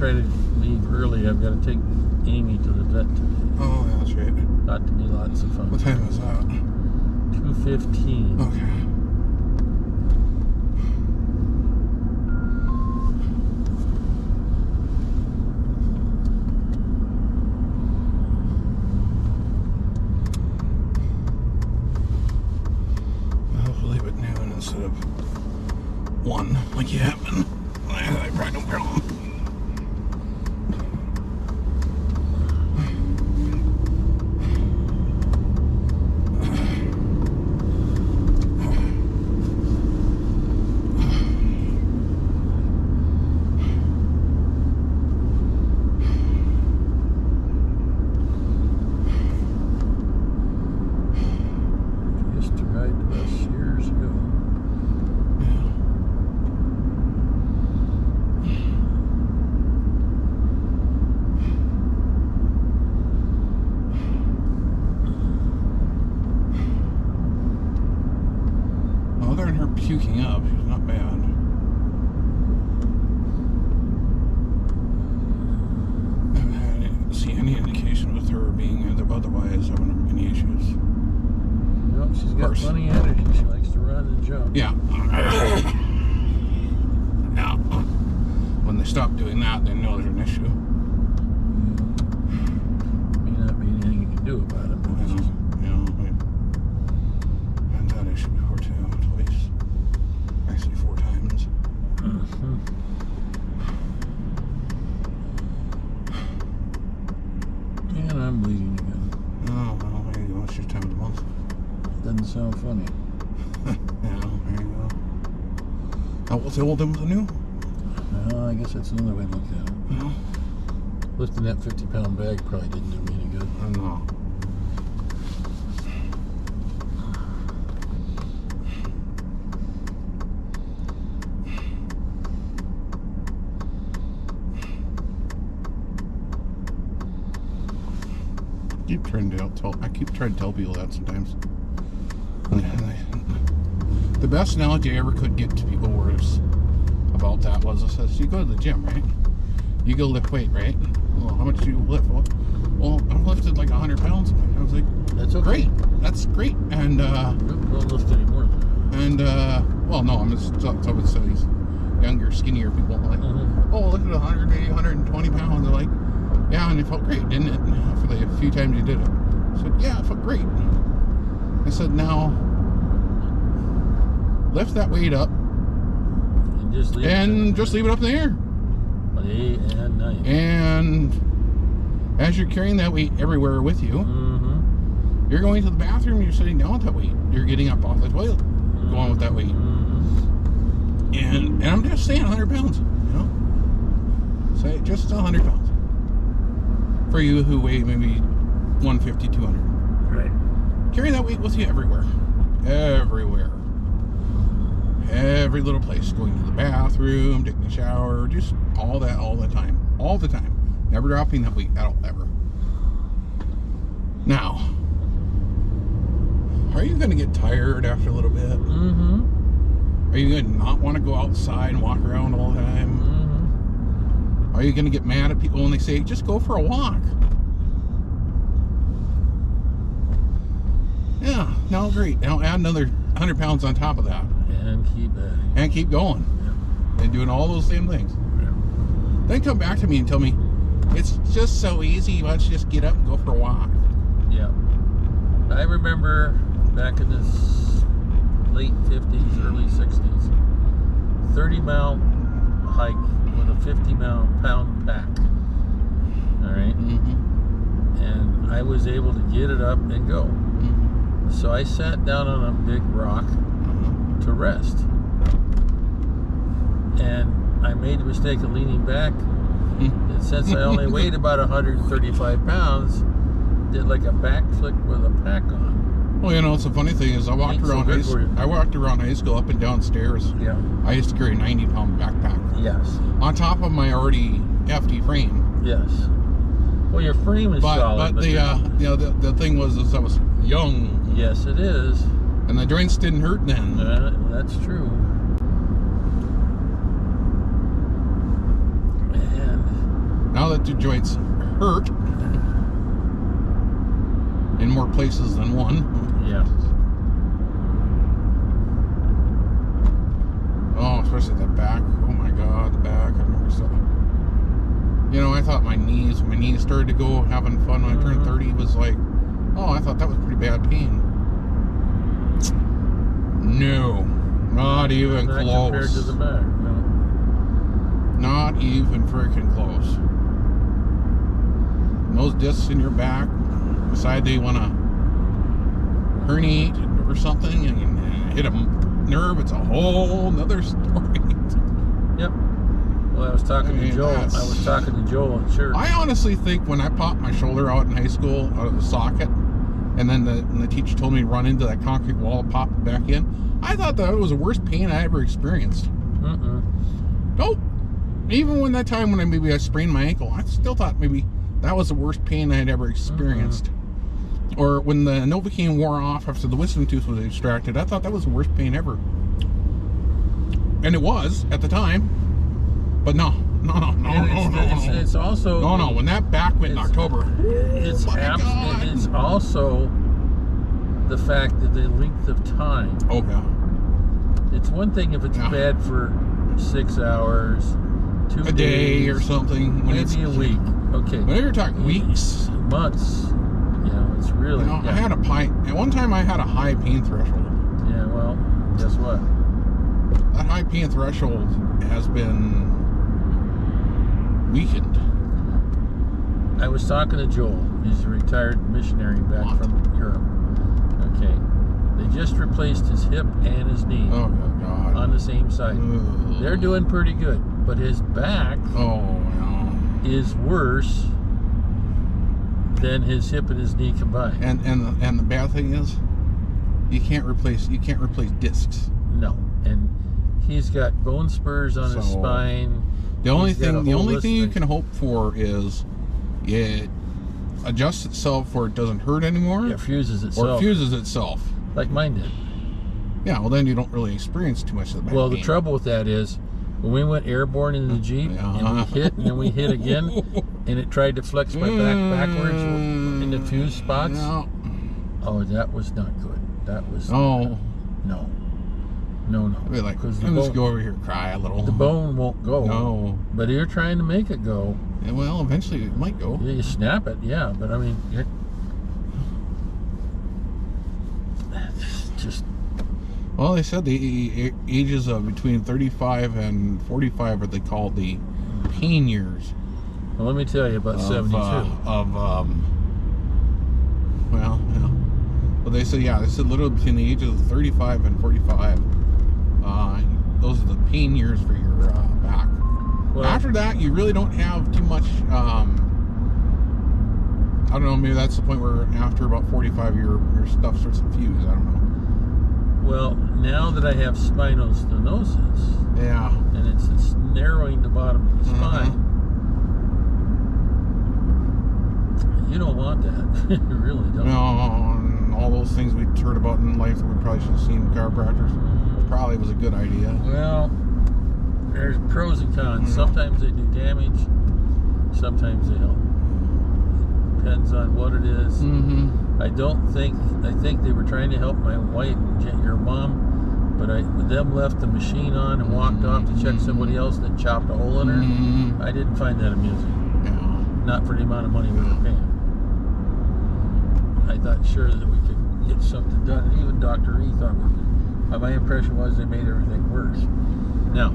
try to leave early. I've got to take Amy to the vet today. Oh, yeah, that's right. Got to be lots of fun. What time is that? 2:15. Okay. Hopefully leave at noon instead of 1 like you have been. I probably don't care. Used to ride the bus years ago. Other than her puking up, she's not bad. I haven't seen any indication with her being otherwise having any issues. Nope, she's got plenty of energy. She likes to run and jump. Yeah. Now, when they stop doing that, they know there's an issue. May not be anything you can do about it. But it's just, I've had that issue before too, twice. Actually 4 times. And I'm bleeding again. Oh, well, there you go. It's your time of the month. Doesn't sound funny. Yeah, there you go. How what's the old and what's the new? Well, I guess that's another way to look at it. No. Lifting that 50-pound bag probably didn't do me any good. No. I keep trying to tell people that sometimes. The best analogy I ever could get to people was about that was, I says, you go to the gym, right? You go lift weight, right? Well, how much do you lift? Well, I've lifted like 100 pounds. I was like, That's okay. great. That's great. And, Don't lift anymore. and, well, no, I'm just talking about some of these younger, skinnier people. Like, oh, look at 180, 120 pounds. They're like, yeah, and it felt great, didn't it? For the few times you did it. I said, yeah, it felt great. I said, now, lift that weight up And just leave it up in the air. Day and night. And as you're carrying that weight everywhere with you, you're going to the bathroom, you're sitting down with that weight. You're getting up off the toilet, going with that weight. And I'm just saying 100 pounds, you know? Say just 100 pounds. For you who weigh maybe 150, 200. Right. Carry that weight with you everywhere. Everywhere. Every little place. Going to the bathroom, taking a shower, just all that all the time. All the time. Never dropping that weight at all, ever. Now, are you going to get tired after a little bit? Are you going to not want to go outside and walk around all the time? Are you going to get mad at people when they say, just go for a walk? Yeah, no, great. Now add another 100 pounds on top of that. And keep adding. And keep going. And doing all those same things. Then come back to me and tell me, it's just so easy, why don't you just get up and go for a walk? Yeah. I remember back in the late 50s, early 60s, 30-mile hike with a 50-pound pack. All right? And I was able to get it up and go. So I sat down on a big rock to rest. And I made the mistake of leaning back. And since I only weighed about 135 pounds, did like a backflip with a pack on. Well, you know, it's the funny thing is I walked around high school up and down stairs. Yeah. I used to carry a 90-pound backpack. Yes. On top of my already hefty frame. Yes. Well, your frame is solid. But the thing was I was young. Yes, it is. And the joints didn't hurt then. That's true. And Now that the joints hurt in more places than one. Yeah. Oh, especially the back. Oh my God, the back. I've never saw. You know, I thought my knees started to go. Having fun when I turned 30 was like, oh, I thought that was pretty bad pain. No, not even Not close. compared to the back, no. Not even freaking close. And those discs in your back, decide they want to herniate or something and hit a nerve, it's a whole nother story. Yep. Well, I was talking to Joel. I was talking to Joel at church. I honestly think when I popped my shoulder out in high school out of the socket, and then the teacher told me to run into that concrete wall and pop it back in, I thought that was the worst pain I ever experienced. Nope. Even when that time when I sprained my ankle, I still thought maybe that was the worst pain I had ever experienced. Or when the Novocaine wore off after the wisdom tooth was extracted, I thought that was the worst pain ever. And it was at the time. But no. It's also no. When that back went in October, it's also the fact that the length of time. Oh God. It's one thing if it's bad for 6 hours, 2 days, a day or something. When maybe a week. Okay. When you're talking weeks, months, you know, it's really. I had at one time I had a high pain threshold. Yeah. Well, guess what? That high pain threshold has been weakened. I was talking to Joel. He's a retired missionary back from Europe. Okay. They just replaced his hip and his knee on the same side. They're doing pretty good, but his back is worse than his hip and his knee combined. And the bad thing is, you can't replace discs. No, and he's got bone spurs on his spine. The only thing you can hope for is it adjusts itself where it doesn't hurt anymore. It fuses itself. Or it fuses itself. Like mine did. Yeah, well then you don't really experience too much of the back Well, pain. the trouble with that is, when we went airborne in the Jeep, and we hit, and then we hit again, and it tried to flex my back backwards in the fused spots. No. Oh, that was not good. That was... Oh. No. I'd be like, let's go over here and cry a little. The bone won't go. No. But you're trying to make it go. Yeah, well, eventually it might go. Yeah, you snap it, yeah, but I mean, just... Well, they said the ages of between 35 and 45 are they called the pain years. Well, let me tell you about 72. Well, they said literally between the ages of 35 and 45. Those are the pain years for your back. Well, after that, you really don't have too much. I don't know. Maybe that's the point where after about 45, your stuff starts to fuse. I don't know. Well, now that I have spinal stenosis, and it's narrowing the bottom of the spine, you don't want that. You really don't. No, and all those things we heard about in life that we probably should have seen chiropractors. Probably was a good idea. Well, there's pros and cons. Sometimes they do damage. Sometimes they help. Depends on what it is. I think they were trying to help my wife, your mom, but them left the machine on and walked off to check somebody else that chopped a hole in her. I didn't find that amusing. Not for the amount of money we were paying. I thought sure that we could get something done. And even Dr. E thought we could. My impression was they made everything worse. Now,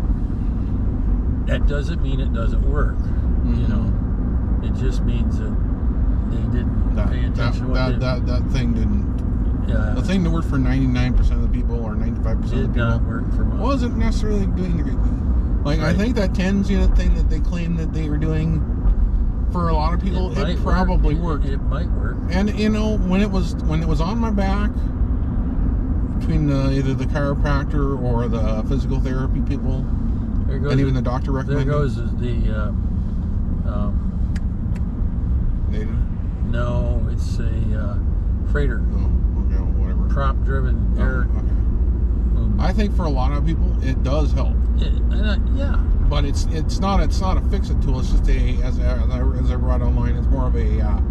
that doesn't mean it doesn't work. You know, it just means that they didn't pay attention. That thing didn't. Yeah. The thing that worked for 99% of the people or 95% of the people did not work for most. Wasn't necessarily doing the good thing. Like I think that 10s unit thing that they claimed that they were doing for a lot of people, it probably worked. It might work. And you know, when it was on my back, between either the chiropractor or the physical therapy people, and even the doctor recommended. There goes the no, it's a freighter. Oh, okay, whatever. Prop-driven air. Okay. I think for a lot of people, it does help. Yeah. But it's not a fix-it tool. It's just as I read online, it's more of a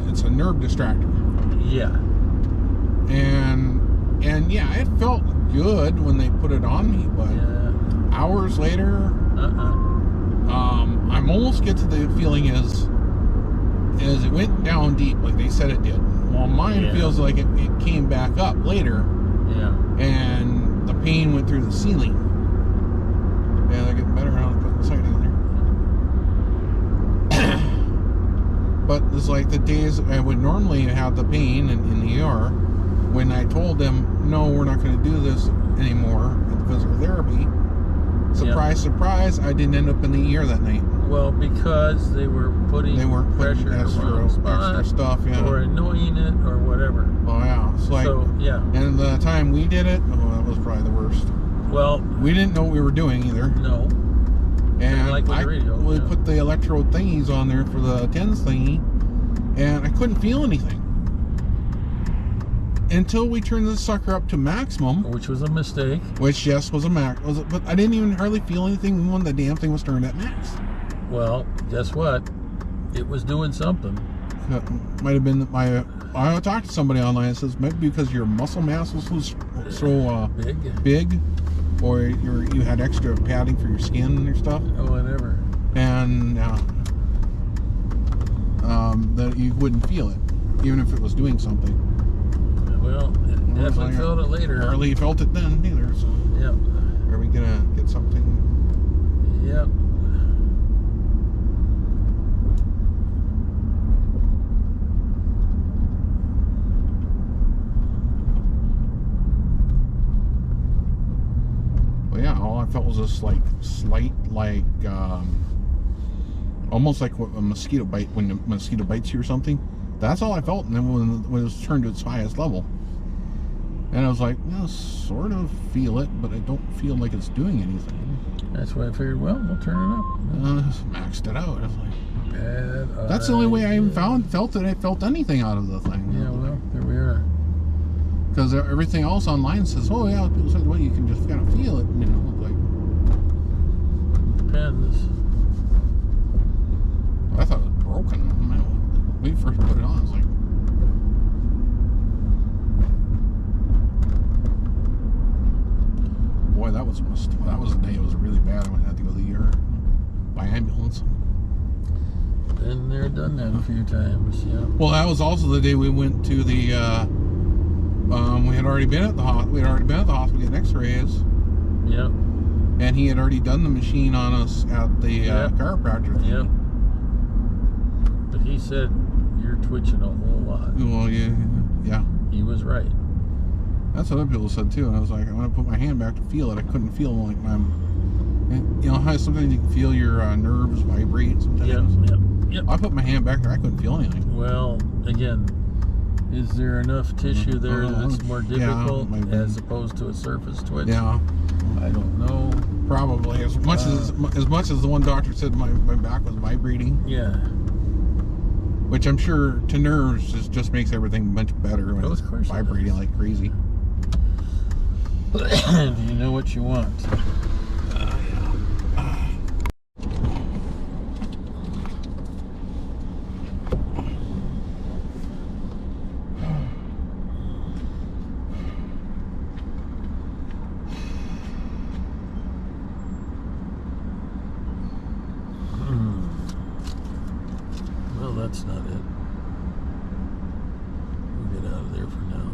it's a nerve distractor. Yeah. And yeah, it felt good when they put it on me, but hours later, I'm almost get to the feeling as it went down deep, like they said it did. Well, mine feels like it came back up later. Yeah. And the pain went through the ceiling. Yeah, they're getting better now. Putting the siding there. But it's like the days I would normally have the pain in the ER, when I told them, no, we're not going to do this anymore at physical therapy. Surprise, surprise, I didn't end up in the ER that night. Well, because they weren't putting pressure extra stuff, or annoying it, or whatever. Oh yeah, it's like, and the time we did it, that was probably the worst. Well, we didn't know what we were doing either. No. And like with the radio, we put the electrode thingies on there for the TENS thingy, and I couldn't feel anything until we turned the sucker up to maximum, which was a mistake. Which yes was a max, but I didn't even hardly feel anything when the damn thing was turned at max. Well, guess what? It was doing something. Might have been I talked to somebody online that says maybe because your muscle mass was so big, or you had extra padding for your skin and your stuff. Oh, whatever. And that you wouldn't feel it, even if it was doing something. Well, it definitely felt it later. Hardly felt it then either. So yeah. Are we gonna get something? Yep. Yeah, all I felt was this like slight, like almost like a mosquito bite, when a mosquito bites you or something. That's all I felt. And then when it was turned to its highest level, and I was like, sort of feel it, but I don't feel like it's doing anything. That's why I figured, well, we'll turn it up. Maxed it out. I was like, bad. That's the only way I even felt that I felt anything out of the thing. Yeah, well, there we are. Because everything else online says, oh yeah, people said, well, you can just kind of feel it, you know, like. Depends. I thought it was broken. When we first put it on, I was like, boy, that was the day it was really bad. I had to go to the ER by ambulance. Been there, done that a few times. Yeah. Well, that was also the day we went to the. We had already been at the hospital getting X-rays. Yep. And he had already done the machine on us at the chiropractor. Yep. But he said you're twitching a whole lot. Well, yeah. He was right. That's what other people said too. And I was like, I want to put my hand back to feel it. I couldn't feel like you know how sometimes you can feel your nerves vibrate sometimes. Yep. I put my hand back there. I couldn't feel anything. Well, again. Is there enough tissue there that's more difficult as opposed to a surface twitch? Yeah. I don't know. Probably. As much as the one doctor said my back was vibrating. Yeah. Which I'm sure to nerves just makes everything much better when it's vibrating like crazy. Do you know what you want? That's not it. We'll get out of there for now.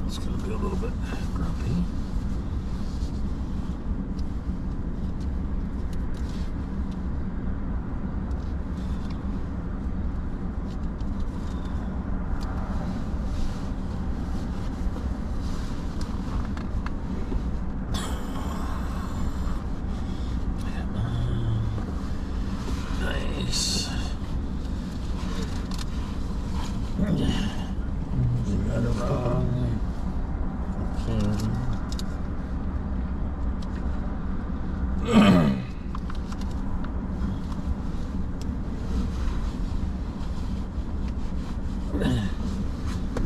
It's going to be a little bit grumpy.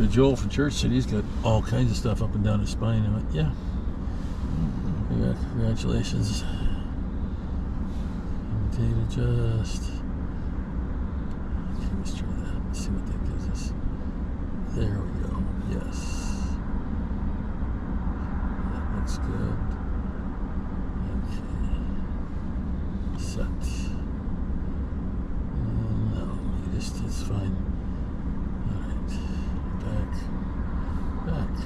The Joel from Church said he's got all kinds of stuff up and down his spine. I went, yeah. Yeah, congratulations. Rotate adjust. Okay, let's try that. Let's see what that gives us. There we go. Yes. That looks good. Okay. Set. No, it's fine. Alright. Back.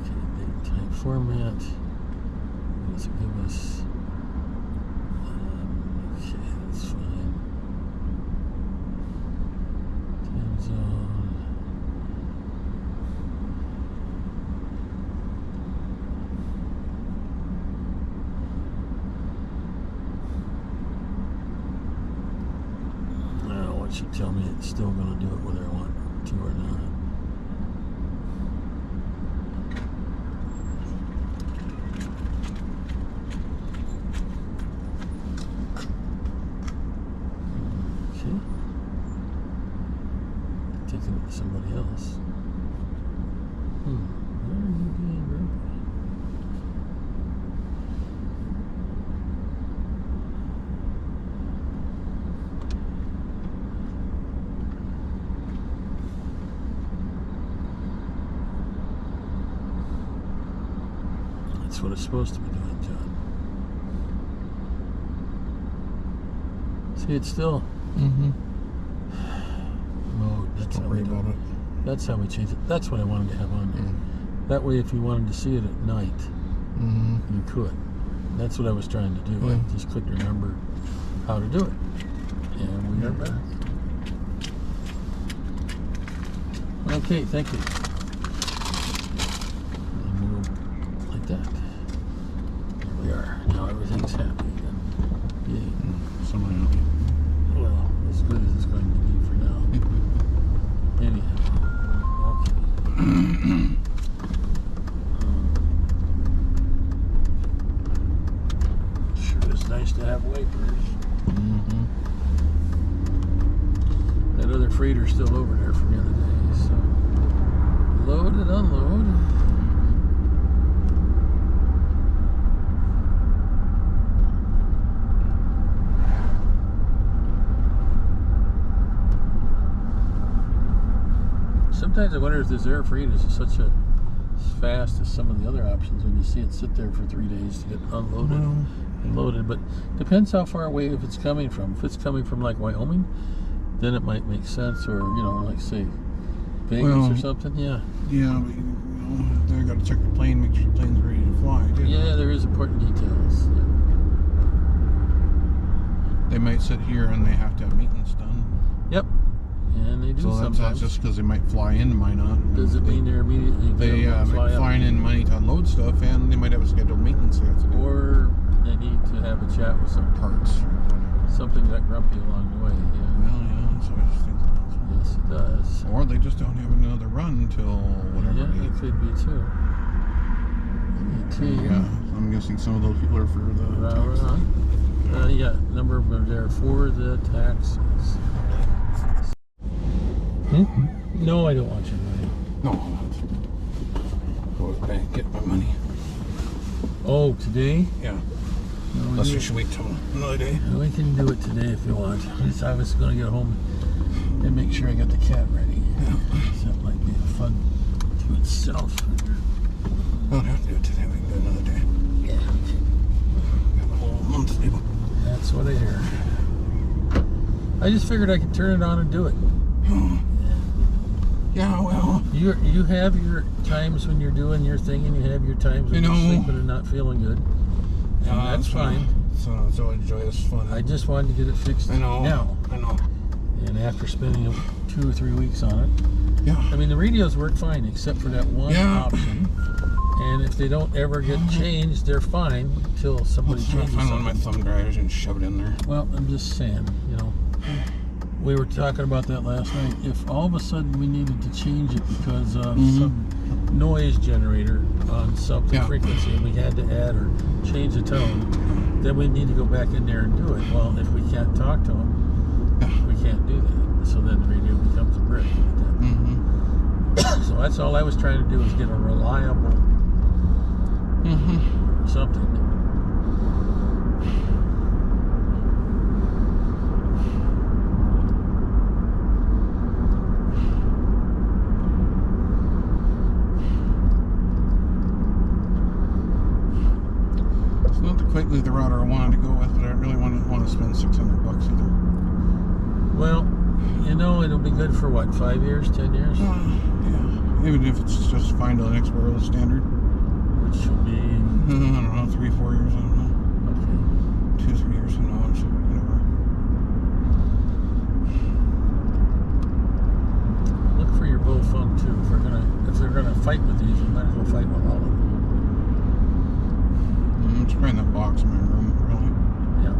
Okay, date type format. What does it give us? Okay, that's fine. Time zone. Now, what should tell me it's still going to do it whether I want to or not. Taking it to somebody else. Why are you being grumpy? That's what it's supposed to be doing, John. See, it's still. That's Don't worry about it. That's how we change it. That's what I wanted to have on there. That way, if you wanted to see it at night, you could. That's what I was trying to do. I just couldn't remember how to do it. And we are back. Okay, thank you. And we'll go like that. There we are. Now everything's happy again. Yay. Well, as good as it's going to be for now. Anyhow, okay. Sure is nice to have wipers. That other freighter's still over there from the other day, so load and unload. Sometimes I wonder if this air freight is such as fast as some of the other options when you see it sit there for 3 days to get unloaded and loaded. But depends how far away if it's coming from. If it's coming from like Wyoming, then it might make sense, or like say Vegas or something. Yeah, but they got to check the plane, make sure the plane's ready to fly too. Yeah, there is important details. Yeah. They might sit here and they have to have maintenance done. Yep. And they do sometimes. So that's just because they might fly into Minot. Does it mean they're immediately flying in money to unload stuff, and they might have a scheduled maintenance they have to do. Or they need to have a chat with some parts or whatever. Something got grumpy along the way. Yeah. Well, yeah. So I just think that's yes, it does. Or they just don't have another run until whatever. Yeah, it could be too. Yeah, I'm guessing some of those people are for the taxes. Yeah, number of them are there for the taxes. No, I don't want your money. No, I'm not. Go to the bank, get my money. Oh, today? Yeah. No, Unless we should wait till another day. We can do it today if you want. I was going to get home and make sure I got the cat ready. Yeah. So that might be fun to itself. I don't have to do it today. We can do it another day. Yeah. Got a whole month to do it. That's what I hear. I just figured I could turn it on and do it. Yeah, well, you have your times when you're doing your thing, and you have your times when you're sleeping and not feeling good. And that's fine. So joyous fun. I just wanted to get it fixed now. I know. And after spending 2 or 3 weeks on it, yeah. I mean the radios work fine except for that one option. And if they don't ever get changed, they're fine until somebody changes something. I find one of my thumb drivers and shove it in there. Well, I'm just saying, we were talking about that last night. If all of a sudden we needed to change it because of some noise generator on something frequency, and we had to add or change the tone, then we need to go back in there and do it. Well, if we can't talk to them, we can't do that. So then the radio becomes a brick. That's all I was trying to do, was get a reliable something. It's not quite the route I wanted to go with, but I really want to spend $600 either. Well, you know, it'll be good for what, 5 years, 10 years? Yeah, even if it's just fine to the next Royal standard. Which should be... I don't know, 3-4 years, I don't know. Okay. 2-3 years, who knows, whatever. Look for your bullfunk too. If they're gonna fight with these, you might as well fight with all of them. I'm just bringing that box in my room, really. Yeah.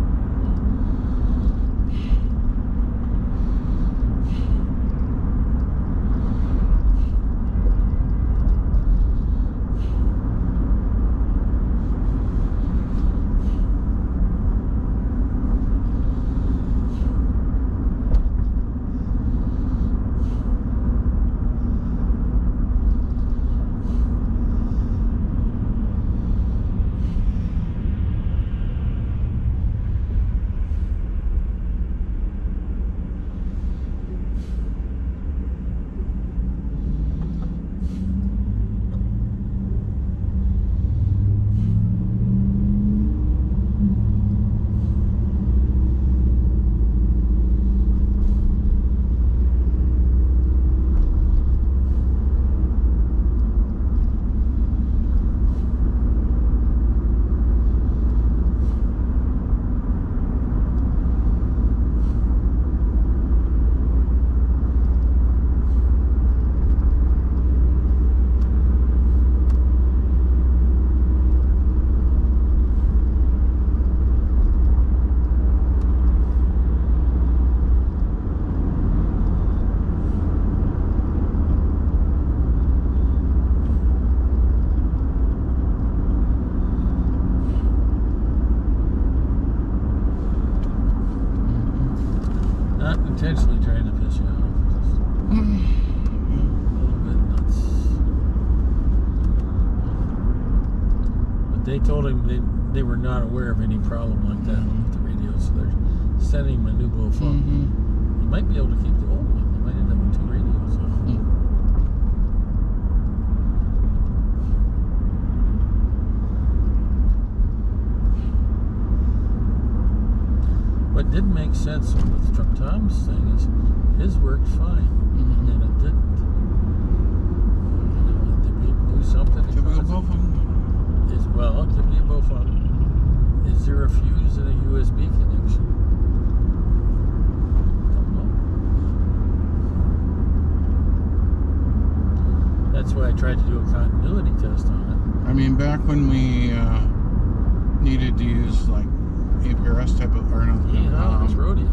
Intentionally trying to piss you off. Just a little bit nuts. But they told him they were not aware of any problem like that with the radio, so they're sending him a new bullfunk. You might be able to keep the old one. You might end up with 2 radios. What didn't make sense with Tom's thing is his worked fine, and then it didn't. Did we do something? Typical bullfunk. Well, it could be a bullfunk. Is there a fuse and a USB connection? Don't know. That's why I tried to do a continuity test on it. I mean, back when we needed to use like APRS type of, or no, it's rodeo.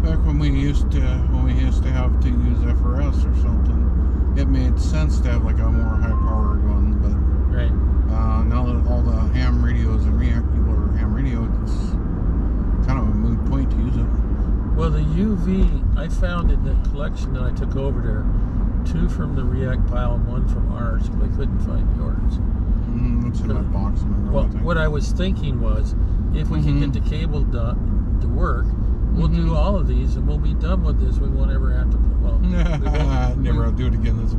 Back when we used to have to use FRS or something, it made sense to have like a more high powered one. But right now that all the ham radios and React people are ham radio, it's kind of a moot point to use it. Well, the UV I found in the collection that I took over there, 2 from the React pile and 1 from ours, but I couldn't find yours. That's in my box. Well, what I was thinking was, if we can get the cable to work, we'll do all of these and we'll be done with this. We won't ever have to. Well, never I'll do it again. Is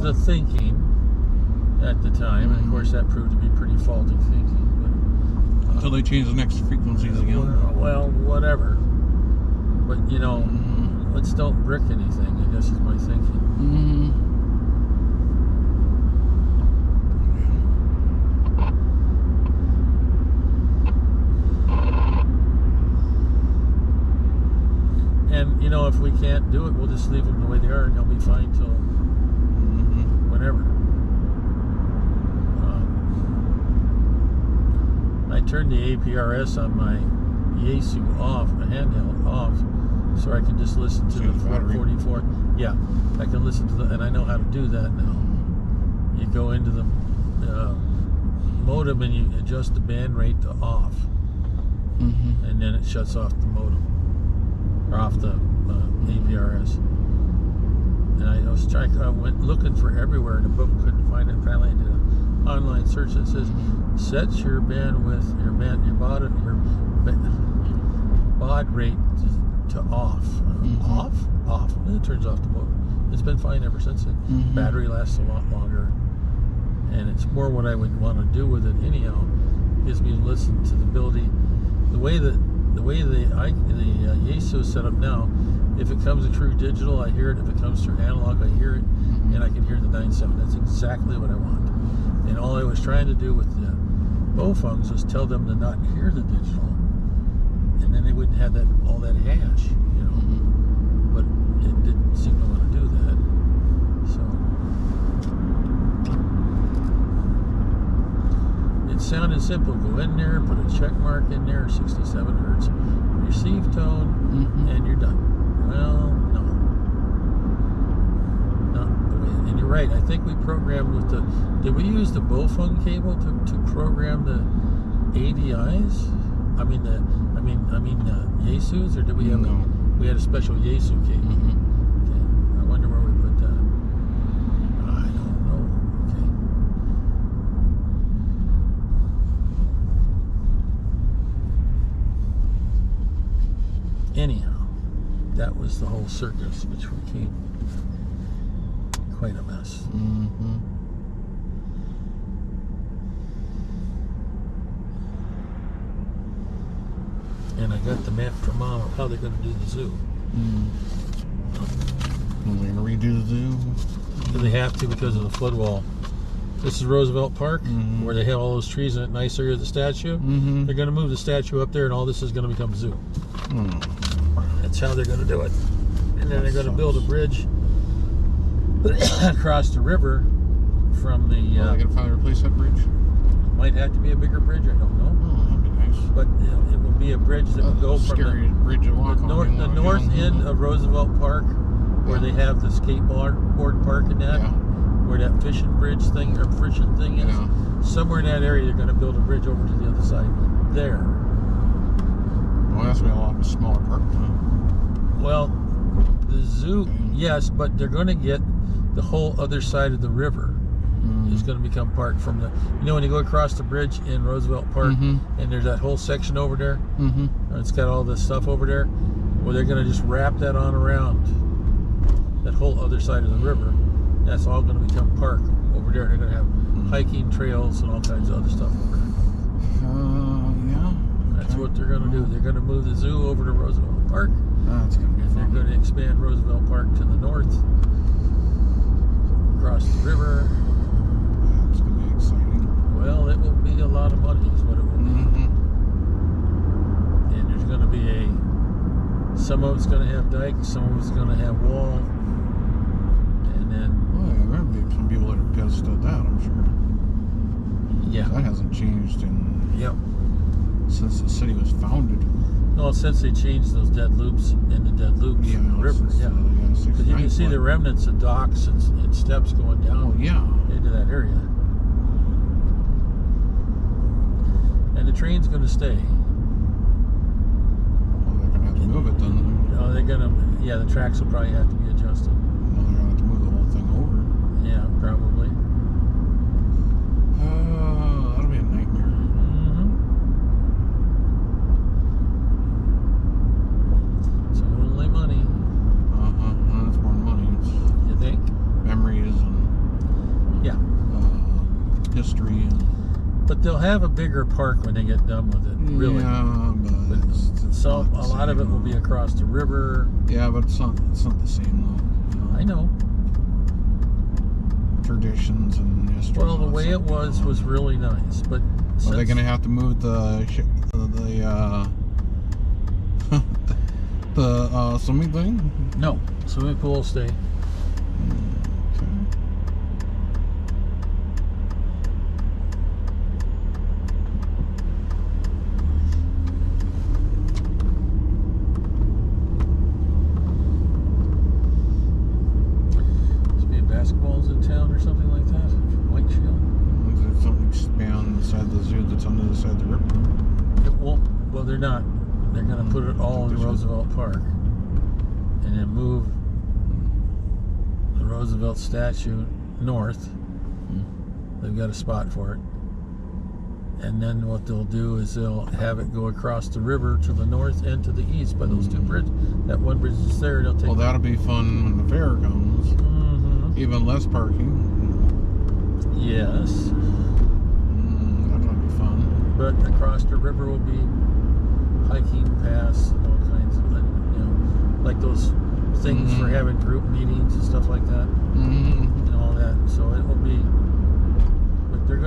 the thinking at the time, and of course that proved to be pretty faulty thinking. But, until they change the next frequencies again. Well, whatever. But you know, let's don't brick anything, I guess is my thinking. And you know, if we can't do it, we'll just leave them the way they are, and they'll be fine till whenever. I turned the APRS on my Yaesu off, the handheld off, so I can just listen to the 444. Yeah, I can listen to the, and I know how to do that now. You go into the modem and you adjust the band rate to off, and then it shuts off the modem, or off the APRS. And I went looking for everywhere in the book, couldn't find it. Finally, I did an online search that says, set your bandwidth, your baud rate to off. Off. And it turns off the boat. It's been fine ever since then. Battery lasts a lot longer, and it's more what I would want to do with it anyhow. Gives me to listen to the ability, the way the Yaesu is set up now. If it comes in true digital, I hear it. If it comes through analog, I hear it, and I can hear the 9.7. That's exactly what I want. And all I was trying to do with the Bowfungs was tell them to not hear the digital, and then they wouldn't have all that hash, you know. But it didn't seem to want to do that. So it sounded simple. Go in there, put a check mark in there, 67 hertz, receive tone, and you're done. Well, no. Not the way. And you're right. I think we programmed with the. Did we use the Bowfung cable to program the ADIs? I mean Yaesus, or did we have? No. We had a special Yaesu cable. Okay. I wonder where we put that. I don't know. Okay. Anyhow. That was the whole circus, which became quite a mess. And I got the map from Mom of how they're going to do the zoo. Are they going to redo the zoo? Do they have to because of the flood wall? This is Roosevelt Park, where they have all those trees in that nice area of the statue. They're going to move the statue up there, and all this is going to become zoo. That's how they're going to do it. And then they're going to build a bridge across the river from the... Are they going to finally replace that bridge? Might have to be a bigger bridge, I don't know. Oh, that'd be nice. But it will be a bridge that will go from the north end of Roosevelt Park, where they have the skateboard park and that, where that fishing bridge thing, or fishing thing is. Somewhere in that area, they're going to build a bridge over to the other side there. Well, that's going to be a lot smaller park, huh? Well, the zoo, yes, but they're going to get the whole other side of the river. Is going to become part from the, when you go across the bridge in Roosevelt Park, and there's that whole section over there, it's got all this stuff over there, well, they're going to just wrap that on around that whole other side of the river. That's all going to become park over there. They're going to have hiking trails and all kinds of other stuff over there. That's what they're going to do. They're going to move the zoo over to Roosevelt Park. That's going to be fun. They're going to expand Roosevelt Park to the north, across the river. It's going to be exciting. Well, it will be a lot of money is what it will be. And there's going to be some of it's going to have dike, some of it's going to have wall. And then... Well, there are going to be some people that are pissed at that, I'm sure. Yeah. That hasn't changed since the city was founded. No, since they changed those dead loops in the dead loops in the river. Because you can see the remnants of docks and steps going down into that area. And the train's going to stay. Well, they're going to have to move it then. Oh, they're going to, the tracks will probably have to be adjusted. Well, they're going to have to move the whole thing over. Yeah, probably. That'll be a nightmare. It's only money. That's more money. You think? Memories and history. But they'll have a bigger park when they get done with it, really. Yeah, but a lot of it will be across the river. Yeah, but it's not the same though. I know. Traditions and history. Well, the way it was really nice, but are they going to have to move the swimming thing? No, swimming pool will stay. Basketballs in town or something like that? White Shield? Is there something expand inside the zoo that's on the other side of the river? It won't. Well, they're not. They're going to put it all in Roosevelt Park and then move Roosevelt statue north. They've got a spot for it. And then what they'll do is they'll have it go across the river to the north and to the east by those two bridges. That one bridge is there. They'll take. Well, that'll be fun when the fair comes. Even less parking. Yes. That'll be fun. But across the river will be hiking paths and all kinds of, like those things for having group meetings and stuff like that, and all that. So it will be. They're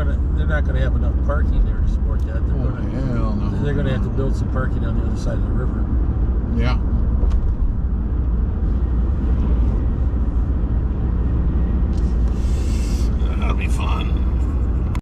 not gonna have enough parking there to support that. Hell no. They're gonna have to build some parking on the other side of the river. Yeah.